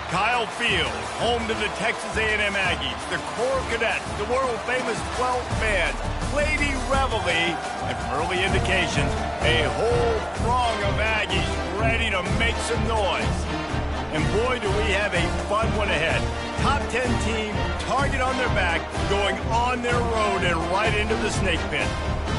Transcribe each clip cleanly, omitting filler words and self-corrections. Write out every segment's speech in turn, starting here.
Kyle Field, home to the Texas A&M Aggies, the Corps Cadets, the world-famous 12th man, Lady Reveille, and from early indications, a whole throng of Aggies ready to make some noise. And boy, do we have a fun one ahead. Top 10 team, target on their back, going on their road and right into the snake pit.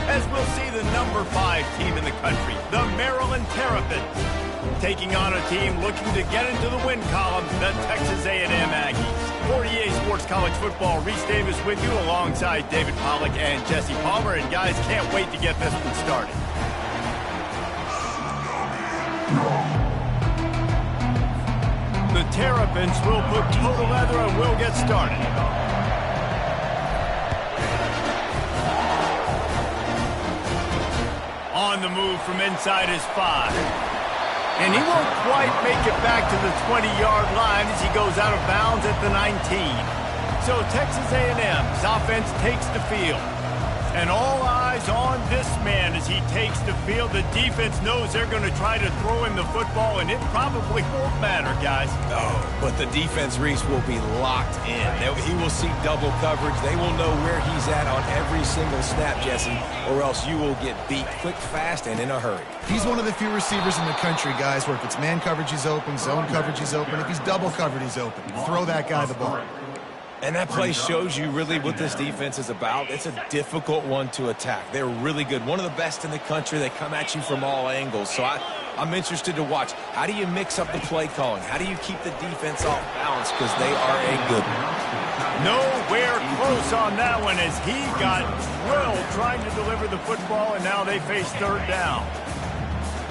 As we'll see the number 5 team in the country, the Maryland Terrapins, taking on a team looking to get into the win column, the Texas A&M Aggies. 48 Sports College Football, Reese Davis with you alongside David Pollack and Jesse Palmer. And guys, can't wait to get this one started. The Terrapins will put total leather and we'll get started. On the move from inside his 5. And he won't quite make it back to the 20-yard line as he goes out of bounds at the 19. So Texas A&M's offense takes the field. And all eyes on this man as he takes the field. The defense knows they're going to try to throw him the football, and it probably won't matter, guys. Oh, but the defense, Reese, will be locked in. He will see double coverage. They will know where he's at on every single snap, Jesse, or else you will get beat quick, fast, and in a hurry. He's one of the few receivers in the country, guys, where if it's man coverage, he's open, zone coverage, he's open. If he's double covered, he's open. Throw that guy the ball. And that play shows you really what this defense is about. It's a difficult one to attack. They're really good. One of the best in the country. They come at you from all angles. So I'm interested to watch. How do you mix up the play calling? How do you keep the defense off balance? Because they are a good one. Nowhere close on that one as he got drilled trying to deliver the football, and now they face third down.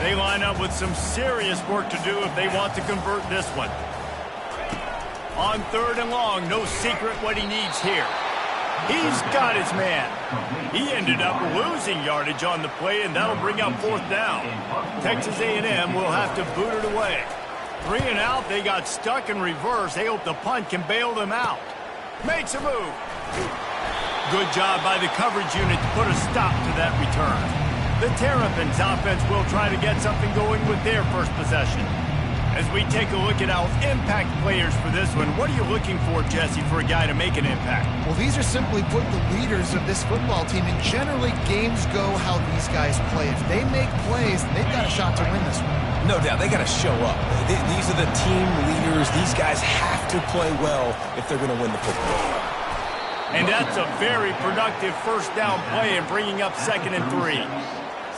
They line up with some serious work to do if they want to convert this one. On third and long, no secret what he needs here. He's got his man. He ended up losing yardage on the play, and that'll bring up fourth down. Texas A&M will have to boot it away. 3 and out, they got stuck in reverse. They hope the punt can bail them out. Makes a move. Good job by the coverage unit to put a stop to that return. The Terrapins offense will try to get something going with their first possession. As we take a look at our impact players for this one, what are you looking for, Jesse, for a guy to make an impact? Well, these are simply put the leaders of this football team, and generally games go how these guys play. If they make plays, they've got a shot to win this one. No doubt, they got to show up. These are the team leaders. These guys have to play well if they're going to win the football. And that's a very productive first down play and bringing up 2nd and 3.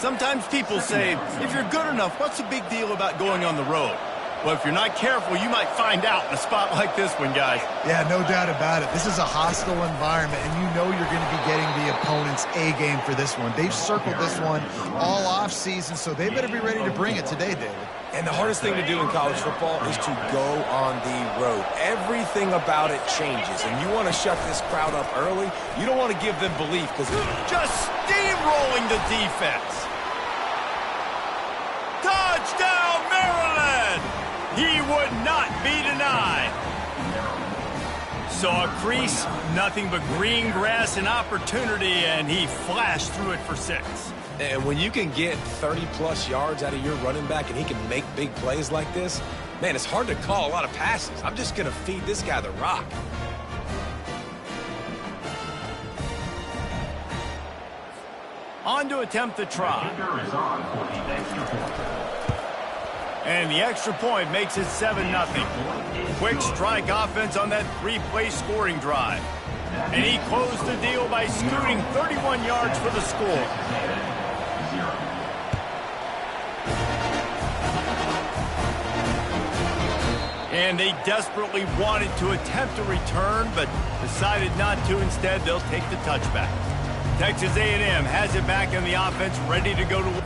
Sometimes people say, if you're good enough, what's the big deal about going on the road? Well, if you're not careful, you might find out in a spot like this one, guys. Yeah, no doubt about it. This is a hostile environment, and you know you're going to be getting the opponent's A-game for this one. They've circled this one all off-season, so they better be ready to bring it today, David. And the hardest thing to do in college football is to go on the road. Everything about it changes, and you want to shut this crowd up early. You don't want to give them belief because just steamrolling the defense. Touchdown, Maryland! He would not be denied. Saw a crease, nothing but green grass and opportunity, and he flashed through it for 6. And when you can get 30-plus yards out of your running back and he can make big plays like this, man, it's hard to call a lot of passes. I'm just going to feed this guy the rock. On to attempt the try. And the extra point makes it 7-0. Quick strike offense on that 3-play scoring drive. And he closed the deal by scooting 31 yards for the score. And they desperately wanted to attempt a return, but decided not to. Instead, they'll take the touchback. Texas A&M has it back in the offense, ready to go to...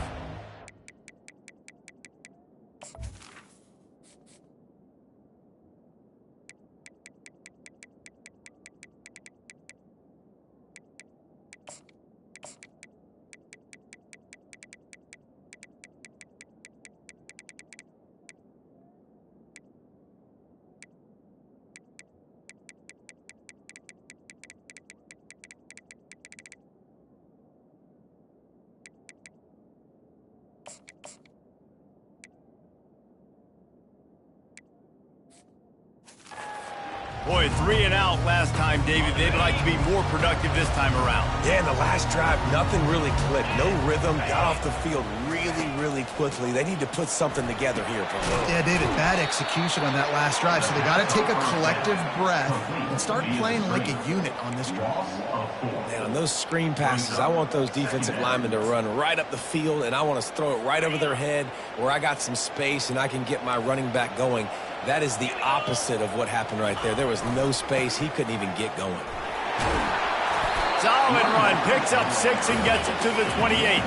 Boy, 3 and out last time, David. They'd like to be more productive this time around. Yeah, in the last drive, nothing really clicked. No rhythm, got off the field really quickly. They need to put something together here. Yeah, David, bad execution on that last drive. So they got to take a collective breath and start playing like a unit on this drive. Man, on those screen passes, I want those defensive linemen to run right up the field, and I want to throw it right over their head where I got some space and I can get my running back going. That is the opposite of what happened right there. There was no space. He couldn't even get going. Solid run. Picks up 6 and gets it to the 28.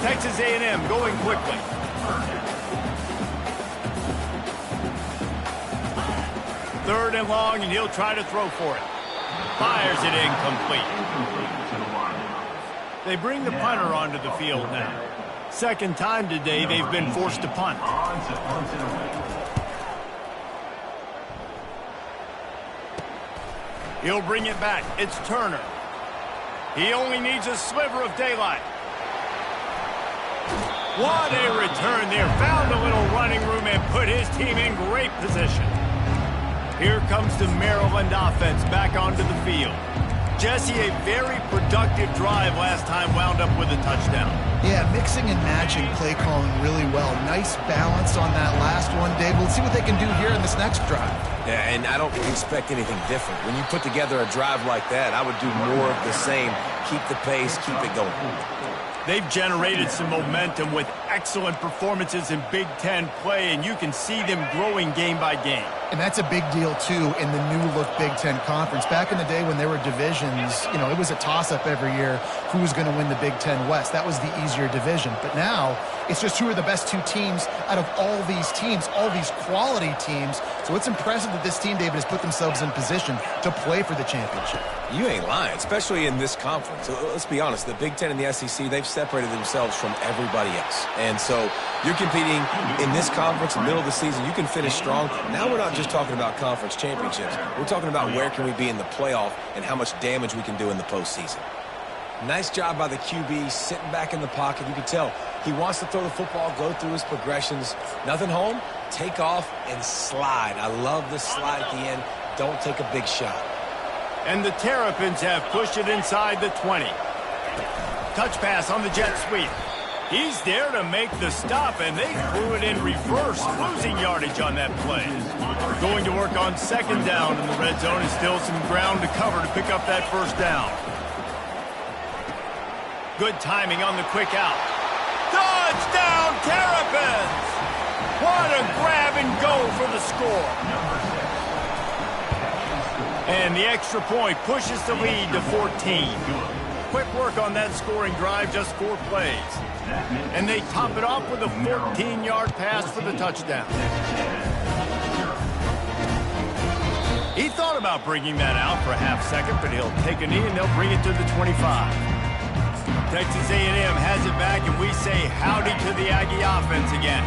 Texas A&M going quickly. Third and long, and he'll try to throw for it. Fires it incomplete. They bring the punter onto the field now. Second time today they've been forced to punt. He'll bring it back. It's Turner. He only needs a sliver of daylight. What a return there. Found a little running room and put his team in great position. Here comes the Maryland offense back onto the field. Jesse, a very productive drive last time, wound up with a touchdown. Yeah, mixing and matching play calling really well. Nice balance on that last one, Dave. We'll see what they can do here in this next drive. Yeah, and I don't expect anything different. When you put together a drive like that, I would do more of the same. Keep the pace, keep it going. They've generated some momentum with excellent performances in Big Ten play, and you can see them growing game by game. And that's a big deal, too, in the new-look Big Ten Conference. Back in the day when there were divisions, you know, it was a toss-up every year who was going to win the Big Ten West. That was the easier division. But now it's just who are the best 2 teams out of all these teams, all these quality teams. So it's impressive that this team, David, has put themselves in position to play for the championship. You ain't lying, especially in this conference. Let's be honest, the Big Ten and the SEC, they've separated themselves from everybody else. And so you're competing in this conference, middle of the season. You can finish strong. Now we're not just talking about conference championships. We're talking about where can we be in the playoff and how much damage we can do in the postseason. Nice job by the QB, sitting back in the pocket. You can tell he wants to throw the football, go through his progressions. Nothing home, take off and slide. I love the slide at the end. Don't take a big shot. And the Terrapins have pushed it inside the 20. Touch pass on the jet sweep. He's there to make the stop, and they threw it in reverse, losing yardage on that play. Going to work on second down in the red zone, and still some ground to cover to pick up that first down. Good timing on the quick out. Touchdown, Terrapins! What a grab and go for the score. And the extra point pushes the lead to 14. Quick work on that scoring drive, just 4 plays. And they top it off with a 14-yard pass for the touchdown. He thought about bringing that out for a half second, but he'll take a knee and they'll bring it to the 25. Texas A&M has it back, and we say howdy to the Aggie offense again.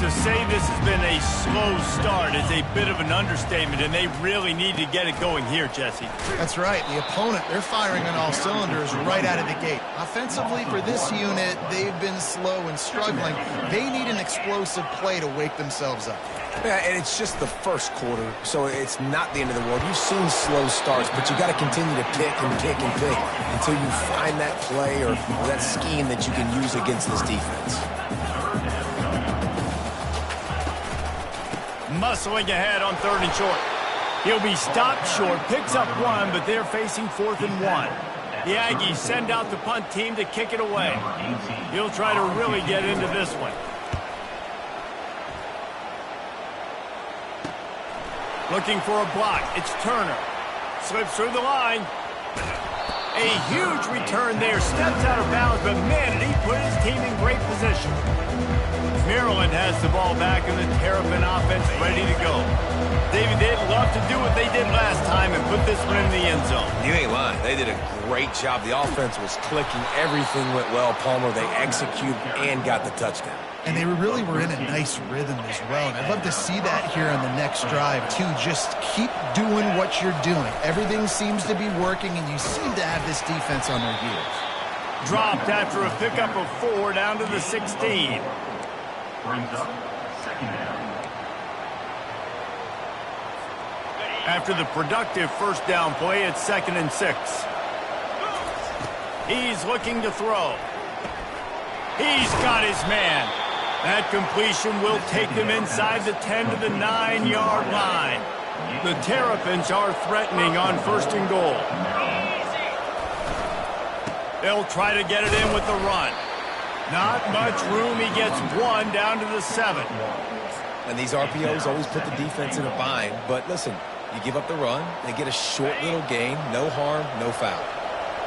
To say this has been a slow start is a bit of an understatement, and they really need to get it going here, Jesse. That's right. The opponent, they're firing on all cylinders right out of the gate. Offensively, for this unit, they've been slow and struggling. They need an explosive play to wake themselves up. Yeah, and it's just the first quarter, so it's not the end of the world. You've seen slow starts, but you got to continue to pick and pick and pick until you find that play or that scheme that you can use against this defense. Muscling ahead on 3rd and short. He'll be stopped short, picks up 1, but they're facing 4th and 1. The Aggies send out the punt team to kick it away. He'll try to really get into this one. Looking for a block. It's Turner. Slips through the line. A huge return there. Steps out of bounds, but man, did he put his team in great position. Maryland has the ball back, and the Terrapin offense ready to go. David, they'd love to do what they did last time and put this one in the end zone. You ain't lying. They did a great job. The offense was clicking. Everything went well. Palmer, they executed and got the touchdown. And they really were in a nice rhythm as well. And I'd love to see that here on the next drive, too. Just keep doing what you're doing. Everything seems to be working, and you seem to have this defense on their heels. Dropped after a pickup of 4 down to the 16. Brings up second down. After the productive first down play, it's 2nd and 6. He's looking to throw. He's got his man. That completion will take them inside the 10 to the 9-yard line. The Terrapins are threatening on 1st and goal. They'll try to get it in with the run. Not much room. He gets one down to the 7. And these RPOs always put the defense in a bind. But listen, you give up the run, they get a short little gain. No harm, no foul.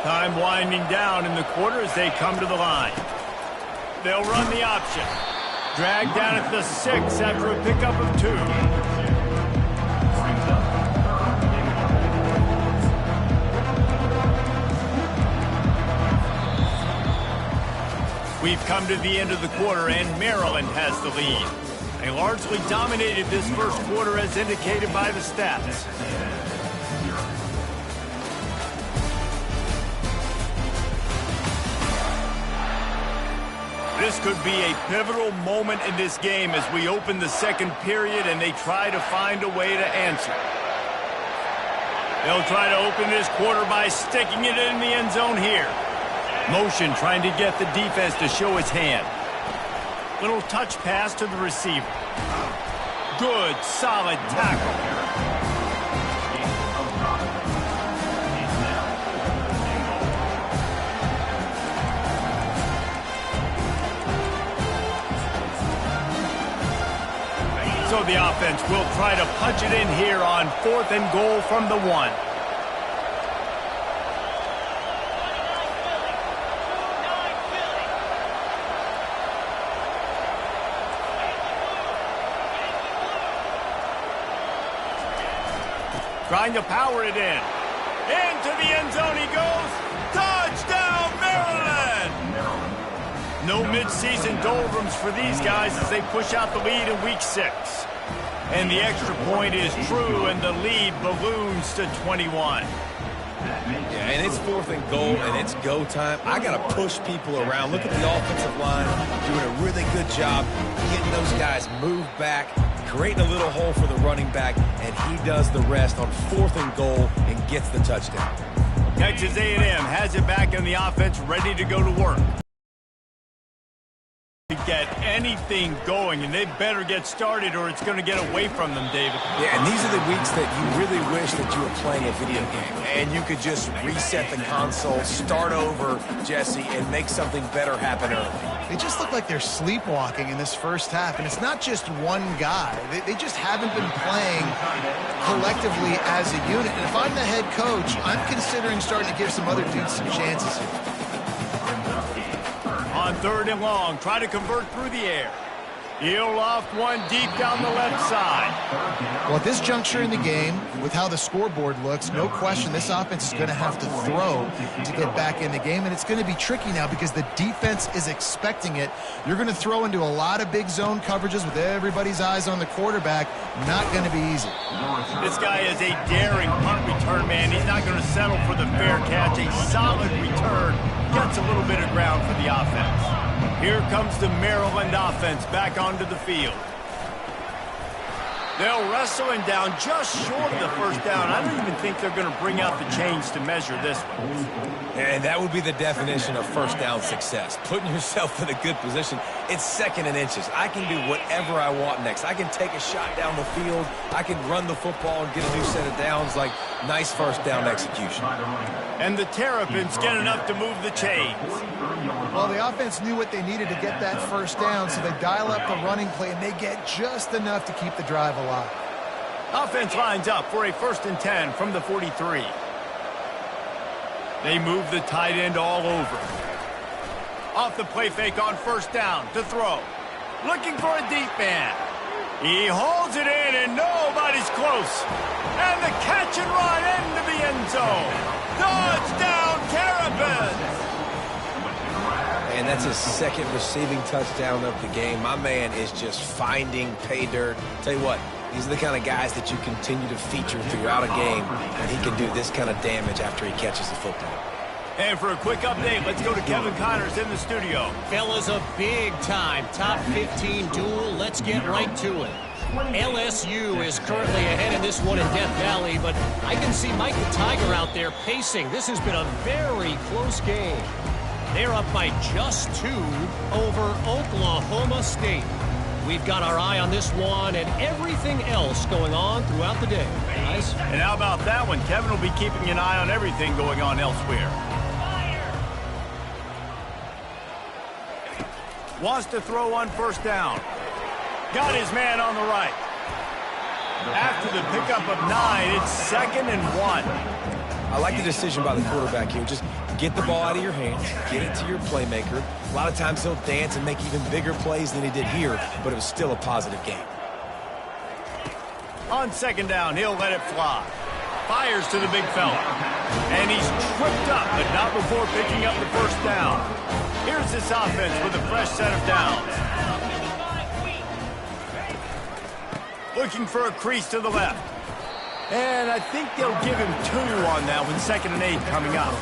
Time winding down in the quarter as they come to the line. They'll run the option. Dragged down at the 6 after a pickup of 2. We've come to the end of the quarter, and Maryland has the lead. They largely dominated this first quarter as indicated by the stats. This could be a pivotal moment in this game as we open the second period and they try to find a way to answer. They'll try to open this quarter by sticking it in the end zone here. Motion trying to get the defense to show its hand. Little touch pass to the receiver. Good, solid tackle. So the offense will try to punch it in here on 4th and goal from the 1. Trying to power it in. Into the end zone he goes. Touchdown, Maryland! No midseason doldrums for these guys as they push out the lead in week 6. And the extra point is true, and the lead balloons to 21. Yeah, and it's 4th and goal, and it's go time. I got to push people around. Look at the offensive line doing a really good job getting those guys moved back, creating a little hole for the running back, and he does the rest on 4th and goal and gets the touchdown. Texas A&M has it back in the offense, ready to go to work. To get anything going, and they better get started or it's going to get away from them, David. Yeah, and these are the weeks that you really wish that you were playing a video game and you could just reset the console, start over, Jesse, and make something better happen early. They just look like they're sleepwalking in this first half, and it's not just one guy. They just haven't been playing collectively as a unit, and if I'm the head coach, I'm considering starting to give some other dudes some chances here. On 3rd and long, try to convert through the air. He'll loft one deep down the left side. Well, at this juncture in the game, with how the scoreboard looks, no question this offense is going to have to throw to get back in the game, and it's going to be tricky now because the defense is expecting it. You're going to throw into a lot of big zone coverages with everybody's eyes on the quarterback. Not going to be easy. This guy is a daring punt return man. He's not going to settle for the fair catch. A solid return. Gets a little bit of ground for the offense. Here comes the Maryland offense back onto the field. They'll wrestle him down just short of the first down. I don't even think they're going to bring out the chains to measure this one. And that would be the definition of first down success. Putting yourself in a good position. It's 2nd and inches. I can do whatever I want next. I can take a shot down the field. I can run the football and get a new set of downs. Like, nice first down execution. And the Terrapins get enough to move the chains. Well, the offense knew what they needed to get that first down, so they dial up the running play, and they get just enough to keep the drive alive. Offense lines up for a 1st and 10 from the 43. They move the tight end all over. Off the play fake on 1st down to throw. Looking for a deep man. He holds it in, and nobody's close. And the catch and run into the end zone. Touchdown, Terrapins! And that's his 2nd receiving touchdown of the game. My man is just finding pay dirt. Tell you what, these are the kind of guys that you continue to feature throughout a game, and he can do this kind of damage after he catches the football. And for a quick update, let's go to Kevin Connors in the studio. Fellas, a big-time top 15 duel. Let's get right to it. LSU is currently ahead in this one in Death Valley, but I can see Mike the Tiger out there pacing. This has been a very close game. They're up by just 2 over Oklahoma State. We've got our eye on this one and everything else going on throughout the day, guys. And how about that one? Kevin will be keeping an eye on everything going on elsewhere. Wants to throw on first down. Got his man on the right. After the pickup of 9, it's 2nd and 1. I like the decision by the quarterback here. Just get the ball out of your hands, get it to your playmaker. A lot of times he'll dance and make even bigger plays than he did here, but it was still a positive game. On 2nd down, he'll let it fly. Fires to the big fella. And he's tripped up, but not before picking up the first down. Here's this offense with a fresh set of downs. Looking for a crease to the left. And I think they'll give him 2 on that one, 2nd and 8 coming up.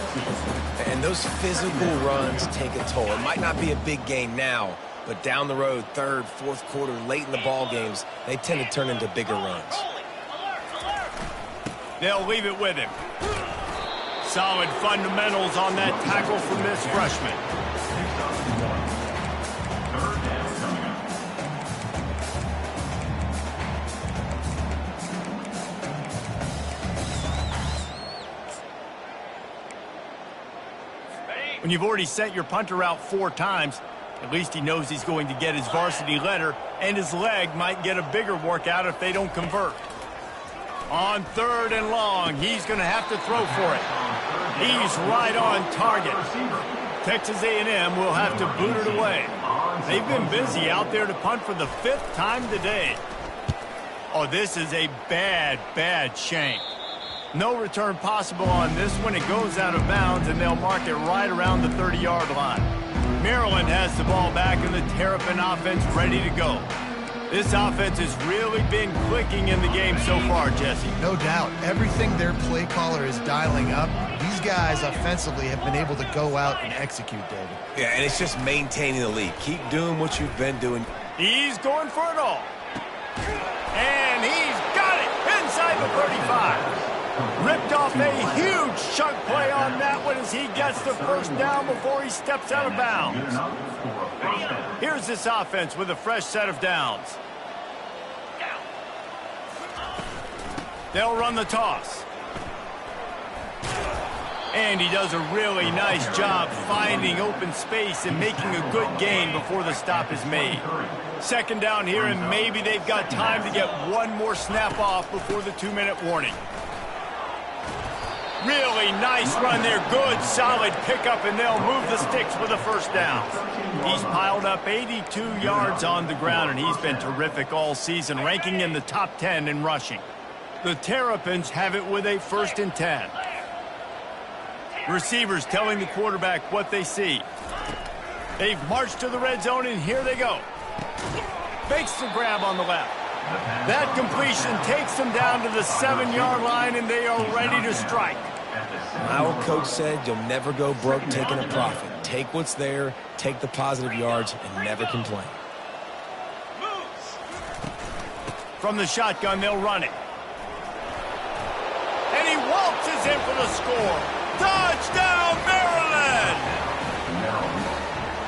And those physical runs take a toll. It might not be a big game now, but down the road, 3rd, 4th quarter, late in the ball games, they tend to turn into bigger runs. They'll leave it with him. Solid fundamentals on that tackle from this freshman. When you've already sent your punter out 4 times, at least he knows he's going to get his varsity letter, and his leg might get a bigger workout if they don't convert. On 3rd and long, he's going to have to throw for it. He's right on target. Texas A&M will have to boot it away. They've been busy out there to punt for the 5th time today. Oh, this is a bad shank. No return possible on this one. It goes out of bounds, and they'll mark it right around the 30-yard line. Maryland has the ball back, and the Terrapin offense ready to go. This offense has really been clicking in the game so far, Jesse. No doubt. Everything their play caller is dialing up, these guys offensively have been able to go out and execute, David. Yeah, and it's just maintaining the lead. Keep doing what you've been doing. He's going for it all. And he's got it inside the 35. Ripped off a huge chunk play on that one as he gets the first down before he steps out of bounds. Here's this offense with a fresh set of downs. They'll run the toss. And he does a really nice job finding open space and making a good gain before the stop is made. 2nd down here, and maybe they've got time to get one more snap off before the 2-minute warning. Really nice run there. Good, solid pickup, and they'll move the sticks with a first down. He's piled up 82 yards on the ground, and he's been terrific all season, ranking in the top 10 in rushing. The Terrapins have it with a 1st and 10. Receivers telling the quarterback what they see. They've marched to the red zone, and here they go. Makes the grab on the left. That completion takes them down to the 7-yard line, and they are ready to strike. My old coach said you'll never go broke taking a profit. Take what's there, take the positive yards, and never complain. From the shotgun, they'll run it. And he waltzes in for the score. Touchdown, Maryland!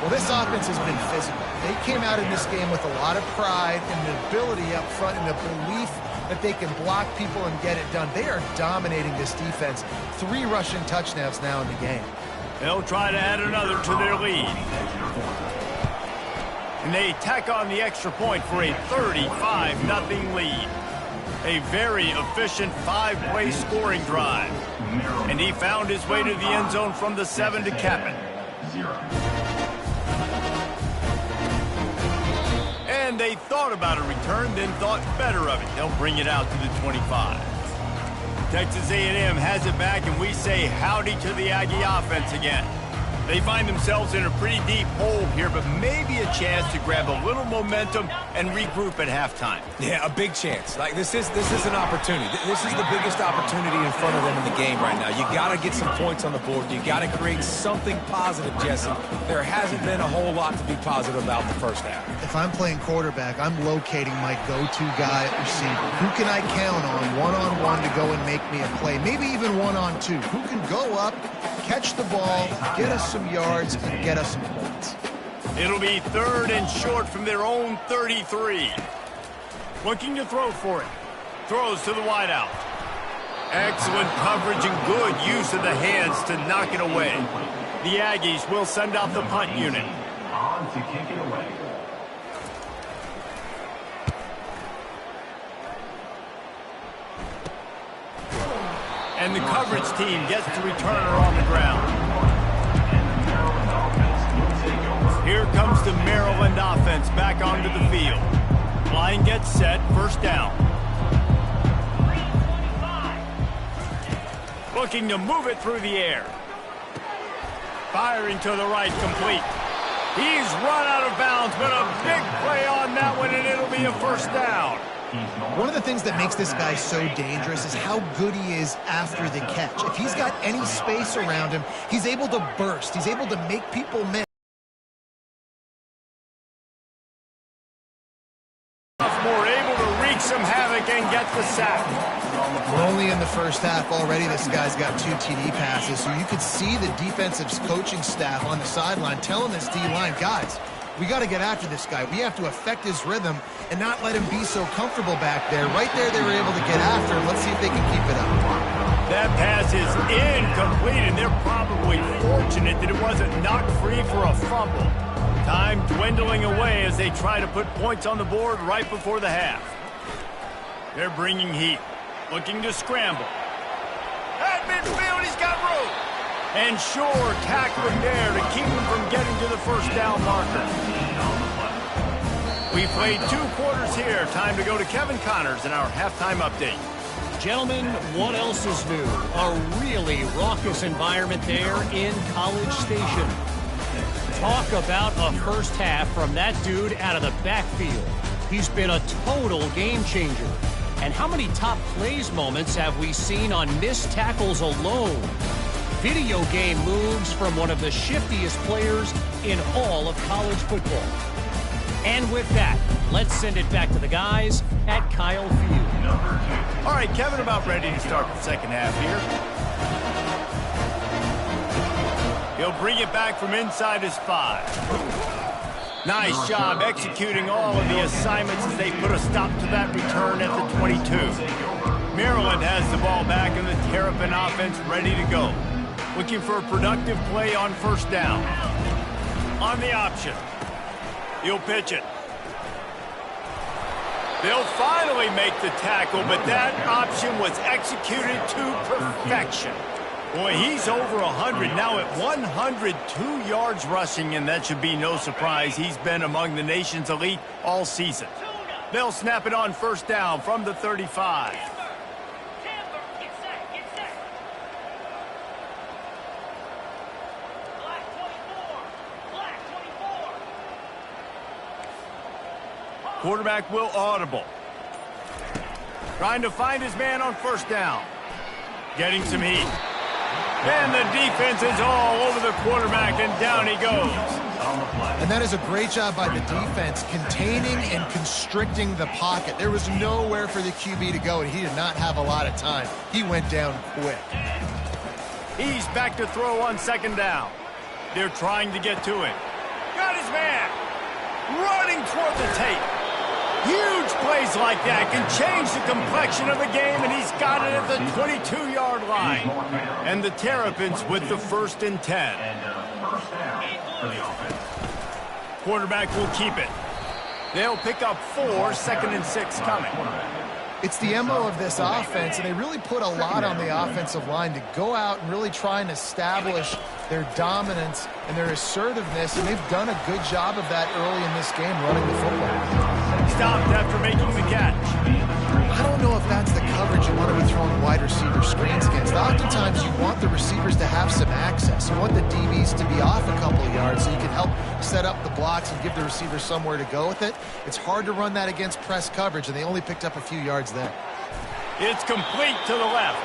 Well, this offense has been physical. They came out in this game with a lot of pride and the ability up front and the belief that they can block people and get it done. They are dominating this defense. 3 rushing touchdowns now in the game. They'll try to add another to their lead. And they tack on the extra point for a 35-0 lead. A very efficient 5-play scoring drive. And he found his way to the end zone from the 7 to cap it. And they thought about a return, then thought better of it. They'll bring it out to the 25. Texas A&M has it back, and we say howdy to the Aggie offense again. They find themselves in a pretty deep hole here, but maybe a chance to grab a little momentum and regroup at halftime. Yeah, a big chance. Like this is an opportunity. This is the biggest opportunity in front of them in the game right now. You got to get some points on the board. You got to create something positive, Jesse. There hasn't been a whole lot to be positive about in the first half. If I'm playing quarterback, I'm locating my go-to guy at receiver. Who can I count on one-on-one to go and make me a play? Maybe even one-on-two. Who can go up, catch the ball, get us some yards, and get us some points. It'll be 3rd and short from their own 33. Looking to throw for it. Throws to the wideout. Excellent coverage and good use of the hands to knock it away. The Aggies will send out the punt unit. On to kick it away. And the coverage team gets to return her on the ground. Here comes the Maryland offense back onto the field. Line gets set, first down. Looking to move it through the air. Firing to the right, complete. He's run out of bounds, but a big play on that one, and it'll be a first down. One of the things that makes this guy so dangerous is how good he is after the catch. If he's got any space around him, he's able to burst. He's able to make people miss. More able to wreak some havoc and get the sack. We're only in the first half already. This guy's got 2 TD passes, so you could see the defensive coaching staff on the sideline telling this D-line, guys, we got to get after this guy. We have to affect his rhythm and not let him be so comfortable back there. Right there, they were able to get after him. Let's see if they can keep it up. That pass is incomplete, and they're probably fortunate that it wasn't knocked free for a fumble. Time dwindling away as they try to put points on the board right before the half. They're bringing heat, looking to scramble. At midfield, he's got room. And sure, tackling there to keep him from getting to the first down marker. We played 2 quarters here. Time to go to Kevin Connors in our halftime update. Gentlemen, what else is new? A really raucous environment there in College Station. Talk about a first half from that dude out of the backfield. He's been a total game changer. And how many top plays moments have we seen on missed tackles alone? Video game moves from one of the shiftiest players in all of college football. And with that, let's send it back to the guys at Kyle Field. All right, Kevin, about ready to start the second half here. He'll bring it back from inside his 5. Nice job executing all of the assignments as they put a stop to that return at the 22. Maryland has the ball back and the Terrapin offense ready to go. Looking for a productive play on first down. On the option. He'll pitch it. They'll finally make the tackle, but that option was executed to perfection. Boy, he's over 100 now at 102 yards rushing, and that should be no surprise. He's been among the nation's elite all season. They'll snap it on first down from the 35. Quarterback will audible. Trying to find his man on first down. Getting some heat. And the defense is all over the quarterback, and down he goes. And that is a great job by the defense, containing and constricting the pocket. There was nowhere for the QB to go, and he did not have a lot of time. He went down quick. He's back to throw on second down. They're trying to get to him. Got his man. Running toward the tape. Huge plays like that can change the complexion of the game, and he's got it at the 22-yard line. And the Terrapins with the 1st and 10. Quarterback will keep it. They'll pick up 4, 2nd and 6 coming. It's the MO of this offense, and they really put a lot on the offensive line to go out and really try and establish their dominance and their assertiveness, and they've done a good job of that early in this game running the football. Stopped after making the catch. I don't know if that's the coverage you want to be throwing wide receiver screens against. Oftentimes you want the receivers to have some access. You want the DBs to be off a couple of yards so you can help set up the blocks and give the receivers somewhere to go with it. It's hard to run that against press coverage, and they only picked up a few yards there. It's complete to the left.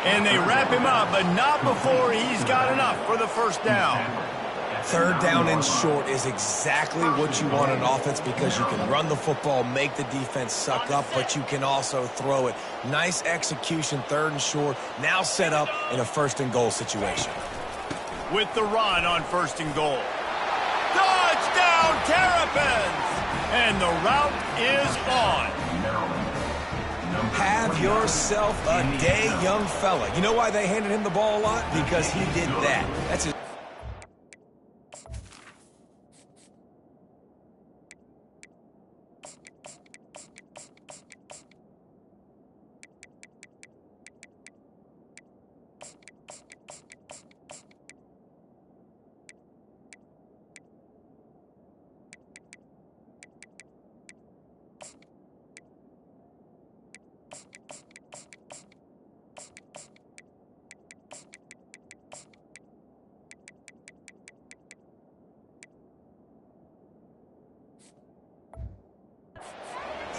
And they wrap him up, but not before he's got enough for the first down. Third down and short is exactly what you want on offense because you can run the football, make the defense suck up, but you can also throw it. Nice execution, third and short, now set up in a first and goal situation. With the run on first and goal. Touchdown, Terrapins! And the route is on. Have yourself a day, young fella. You know why they handed him the ball a lot? Because he did that. That's his...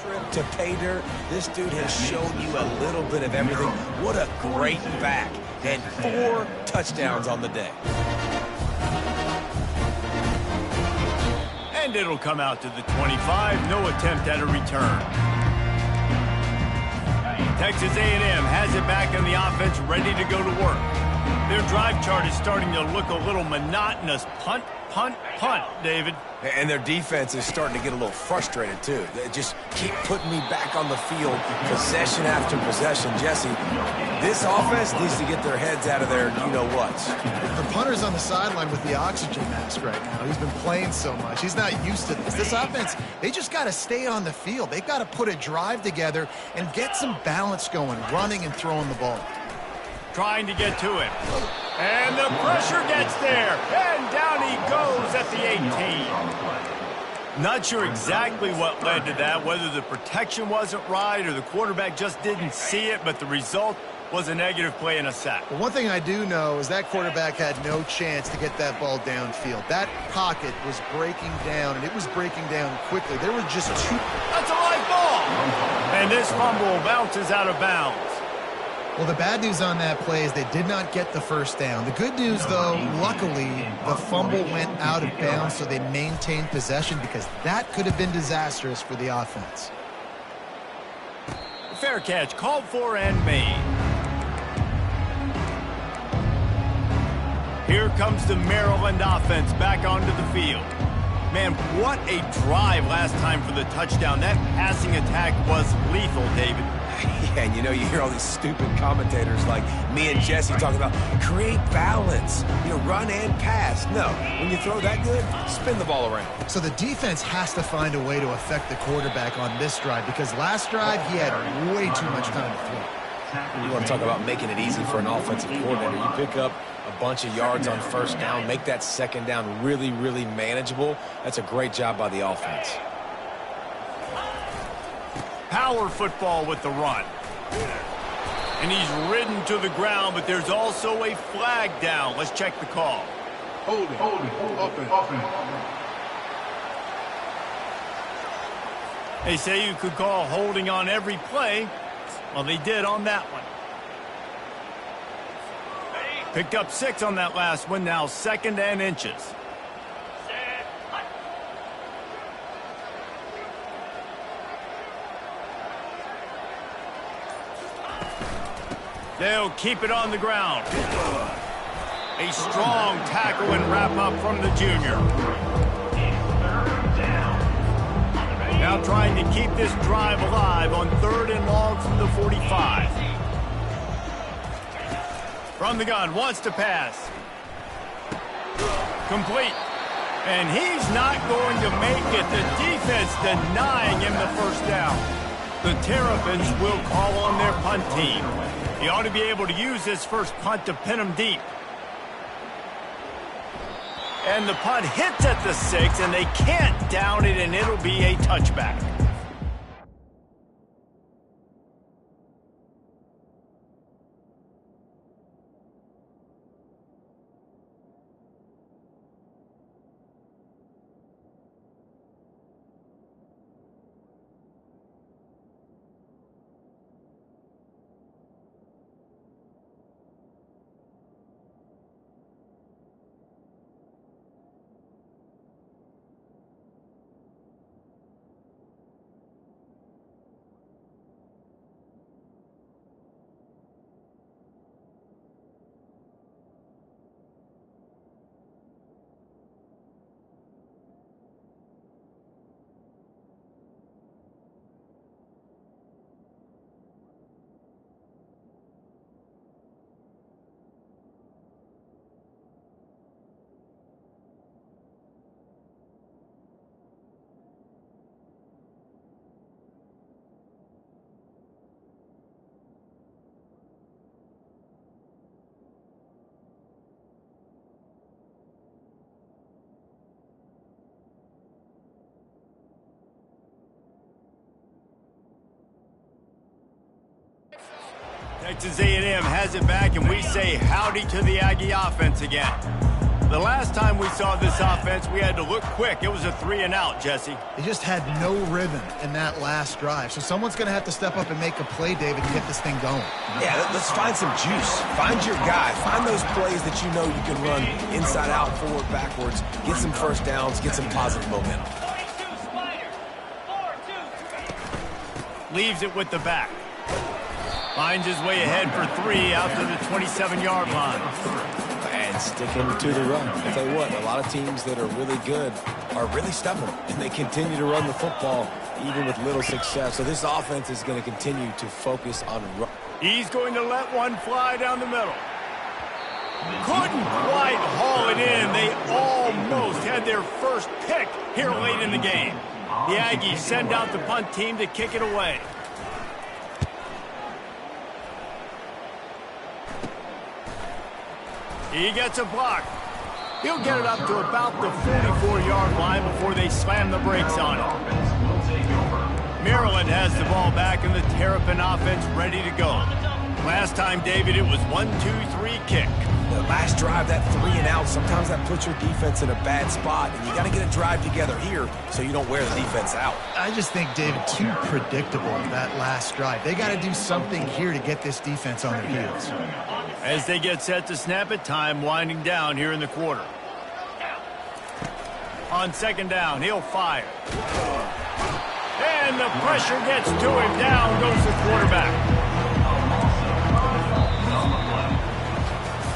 trip to pay dirt. This dude has shown you a little bit of everything. What a great back. And 4 touchdowns on the day. And it'll come out to the 25. No attempt at a return. Texas A&M has it back in the offense, ready to go to work. Their drive chart is starting to look a little monotonous. Punt, punt, punt, David. And their defense is starting to get a little frustrated, too. They just keep putting me back on the field, possession after possession. Jesse, this offense needs to get their heads out of their you-know-whats. The punter's on the sideline with the oxygen mask right now. He's been playing so much. He's not used to this. This offense, they just got to stay on the field. They've got to put a drive together and get some balance going, running and throwing the ball. Trying to get to it. And the pressure gets there. And down he goes at the 18. Not sure exactly what led to that, whether the protection wasn't right or the quarterback just didn't see it, but the result was a negative play and a sack. Well, one thing I do know is that quarterback had no chance to get that ball downfield. That pocket was breaking down, and it was breaking down quickly. There were just 2. That's a live ball. And this fumble bounces out of bounds. Well, the bad news on that play is they did not get the first down. The good news, though, luckily, the fumble went out of bounds, so they maintained possession because that could have been disastrous for the offense. Fair catch, called for and made. Here comes the Maryland offense back onto the field. Man, what a drive last time for the touchdown. That passing attack was lethal, David. Yeah, and you know, you hear all these stupid commentators like me and Jesse talking about create balance, you know, run and pass. No, when you throw that good, spin the ball around. So the defense has to find a way to affect the quarterback on this drive because last drive he had way too much time to throw. You want to talk about making it easy for an offensive coordinator. You pick up a bunch of yards on first down, make that second down really, really manageable. That's a great job by the offense. Power football with the run. And he's ridden to the ground, but there's also a flag down. Let's check the call. Hold it, open. They say you could call holding on every play. Well, they did on that one. Picked up 6 on that last one, now 2nd and inches. They'll keep it on the ground. A strong tackle and wrap up from the junior. Now trying to keep this drive alive on 3rd and long from the 45. From the gun, wants to pass. Complete. And he's not going to make it. The defense denying him the first down. The Terrapins will call on their punt team. He ought to be able to use this first punt to pin him deep. And the punt hits at the 6, and they can't down it, and it'll be a touchback. Texas A&M has it back, and we say howdy to the Aggie offense again. The last time we saw this offense, we had to look quick. It was a 3-and-out, Jesse. They just had no rhythm in that last drive. So someone's going to have to step up and make a play, David, to get this thing going. Yeah, let's find some juice. Find your guy. Find those plays that you know you can run inside out, forward, backwards. Get some first downs. Get some positive momentum. Leaves it with the back. Finds his way ahead for 3 out to the 27-yard line. And sticking to the run. I'll tell you what, a lot of teams that are really good are really stubborn, and they continue to run the football even with little success. So this offense is going to continue to focus on run. He's going to let one fly down the middle. Couldn't quite haul it in. They almost had their first pick here late in the game. The Aggies send out the punt team to kick it away. He gets a block. He'll get it up to about the 44-yard line before they slam the brakes on it. Maryland has the ball back and the Terrapin offense ready to go. Last time, David, it was 1-2-3 kick. The last drive, that 3-and-out, sometimes that puts your defense in a bad spot, and you got to get a drive together here so you don't wear the defense out. I just think, David, too predictable, that last drive. They got to do something here to get this defense on their heels. As they get set to snap it, time winding down here in the quarter. On second down, he'll fire. And the pressure gets to him. Down goes the quarterback.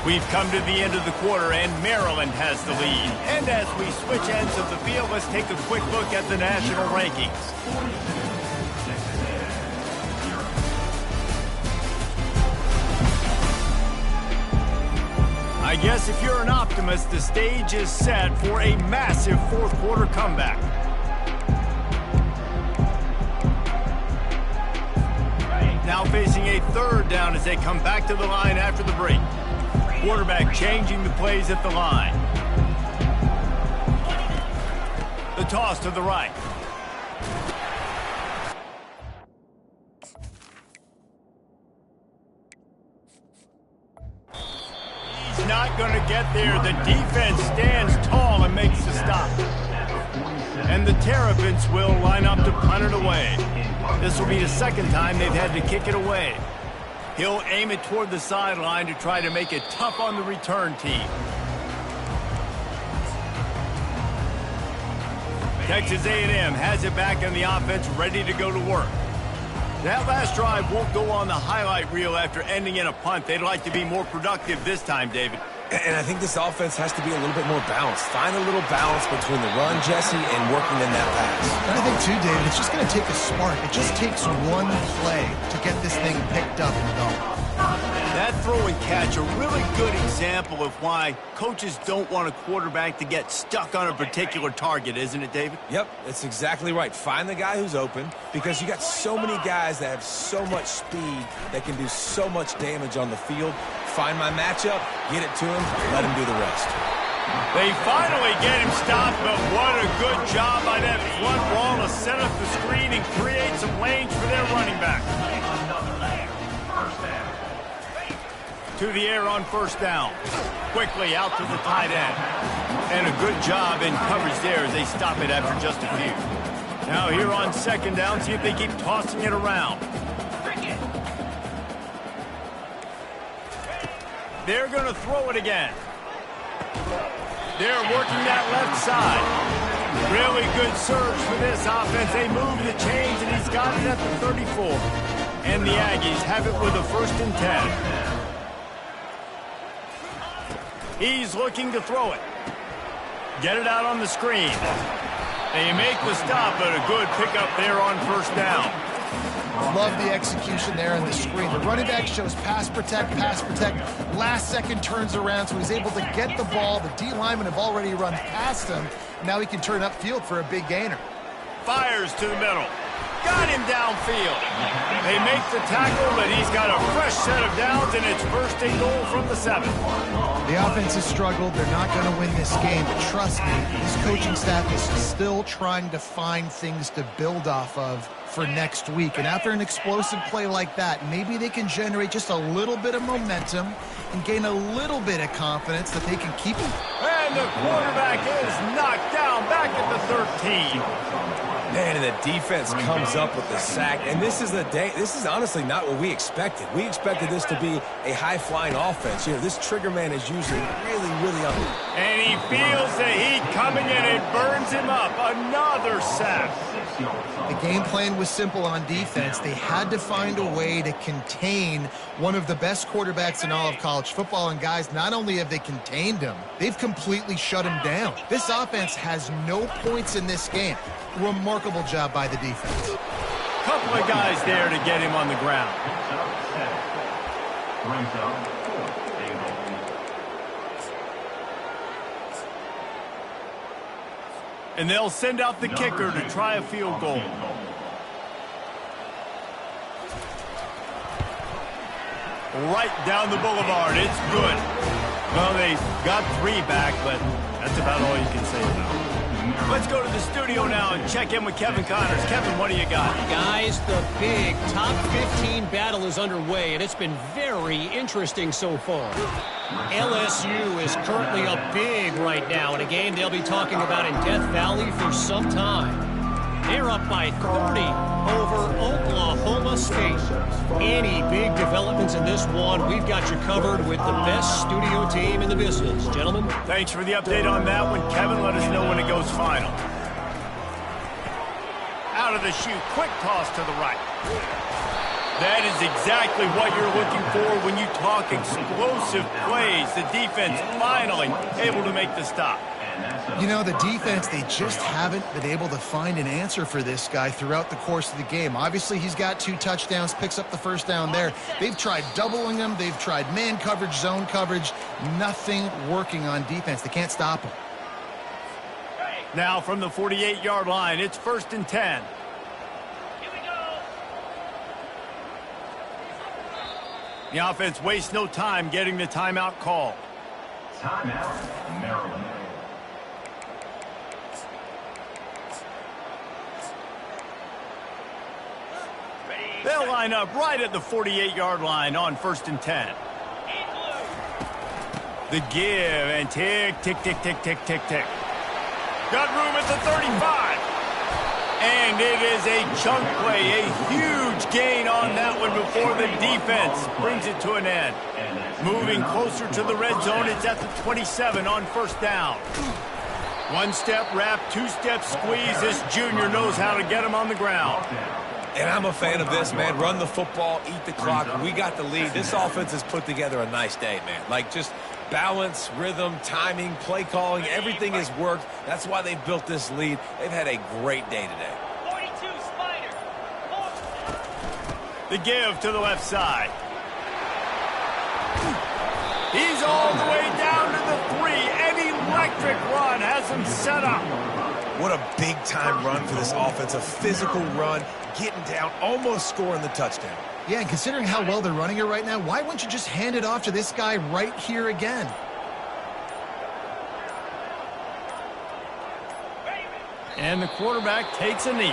We've come to the end of the quarter, and Maryland has the lead. And as we switch ends of the field, let's take a quick look at the national rankings. I guess if you're an optimist, the stage is set for a massive fourth quarter comeback. Now facing a third down as they come back to the line after the break. Quarterback changing the plays at the line. The toss to the right. He's not going to get there. The defense stands tall and makes the stop. And the Terrapins will line up to punt it away. This will be the second time they've had to kick it away. He'll aim it toward the sideline to try to make it tough on the return team. Texas A&M has it back and the offense ready to go to work. That last drive won't go on the highlight reel after ending in a punt. They'd like to be more productive this time, David. And I think this offense has to be a little bit more balanced. Find a little balance between the run, Jesse, and working in that pass. And I think, too, David, it's just going to take a spark. It just takes one play to get this thing picked up and going. That throw and catch, a really good example of why coaches don't want a quarterback to get stuck on a particular target, isn't it, David? Yep, that's exactly right. Find the guy who's open, because you got so many guys that have so much speed that can do so much damage on the field. Find my matchup, get it to him, let him do the rest. They finally get him stopped, but what a good job by that front wall to set up the screen and create some lanes for their running back. To the air on first down. Quickly out to the tight end. And a good job in coverage there as they stop it after just a few. Now here on second down, see if they keep tossing it around. They're going to throw it again. They're working that left side. Really good surge for this offense. They move the chains, and he's got it at the 34. And the Aggies have it with a 1st and 10. He's looking to throw it. Get it out on the screen. They make the stop, but a good pickup there on first down. Love the execution there on the screen. The running back shows pass protect. Last second turns around, so he's able to get the ball. The D linemen have already run past him. Now he can turn upfield for a big gainer. Fires to the middle. Got him downfield. They make the tackle, but he's got a fresh set of downs, and it's 1st and goal from the 7. The offense has struggled. They're not going to win this game, but trust me, this coaching staff is still trying to find things to build off of for next week. And after an explosive play like that, maybe they can generate just a little bit of momentum and gain a little bit of confidence that they can keep it. And the quarterback is knocked down back at the 13. Man, and the defense comes up with the sack. And this is honestly not what we expected. We expected this to be a high-flying offense. You know, this trigger man is usually really up. And he feels the heat coming in. It burns him up. Another sack. The game plan was simple on defense. They had to find a way to contain one of the best quarterbacks in all of college football. And guys, not only have they contained him, they've completely shut him down. This offense has no points in this game. Remarkable job by the defense. Couple of guys there to get him on the ground. And they'll send out the kicker to try a field goal. Right down the boulevard. It's good. Well, they got 3 back, but that's about all you can say about it. Let's go to the studio now and check in with Kevin Connors. Kevin, what do you got? Guys, the big top 15 battle is underway, and it's been very interesting so far. LSU is currently up big right now in a game they'll be talking about in Death Valley for some time. They're up by 30 over Oklahoma State. Any big developments in this one, we've got you covered with the best studio team in the business. Gentlemen. Thanks for the update on that one, Kevin. Let us know when it goes final. Out of the chute, quick toss to the right. That is exactly what you're looking for when you talk explosive plays. The defense finally able to make the stop. You know, the defense, they just haven't been able to find an answer for this guy throughout the course of the game. Obviously, he's got 2 touchdowns, picks up the first down there. They've tried doubling him. They've tried man coverage, zone coverage. Nothing working on defense. They can't stop him. Now from the 48-yard line, it's 1st and 10. The offense wastes no time getting the timeout call. Timeout, Maryland. They'll line up right at the 48-yard line on 1st and 10. The give and tick, tick, tick, tick, tick, tick, tick. Got room at the 35. And it is a chunk play, a huge gain on that one before the defense brings it to an end. Moving closer to the red zone, it's at the 27 on 1st down. 1-step wrap, 2-step squeeze. This junior knows how to get him on the ground. And I'm a fan of this, man. Run the football, eat the clock. We got the lead. This offense has put together a nice day, man. Like, just balance, rhythm, timing, play calling, everything has worked. That's why they've built this lead. They've had a great day today. 42, Spider. The give to the left side. He's all the way down to the 3. An electric run has him set up. What a big-time run for this offense. A physical run, getting down, almost scoring the touchdown. Yeah, and considering how well they're running it right now, why wouldn't you just hand it off to this guy right here again? And the quarterback takes a knee.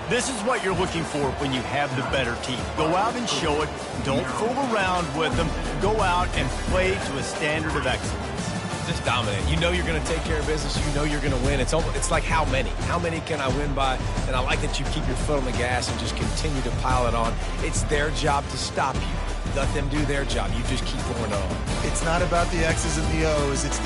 This is what you're looking for when you have the better team. Go out and show it. Don't fool around with them. Go out and play to a standard of excellence. Just dominate. You know you're going to take care of business. You know you're going to win. It's like how many? How many can I win by? And I like that you keep your foot on the gas and just continue to pile it on. It's their job to stop you. Let them do their job. You just keep going on. It's not about the X's and the O's. It's the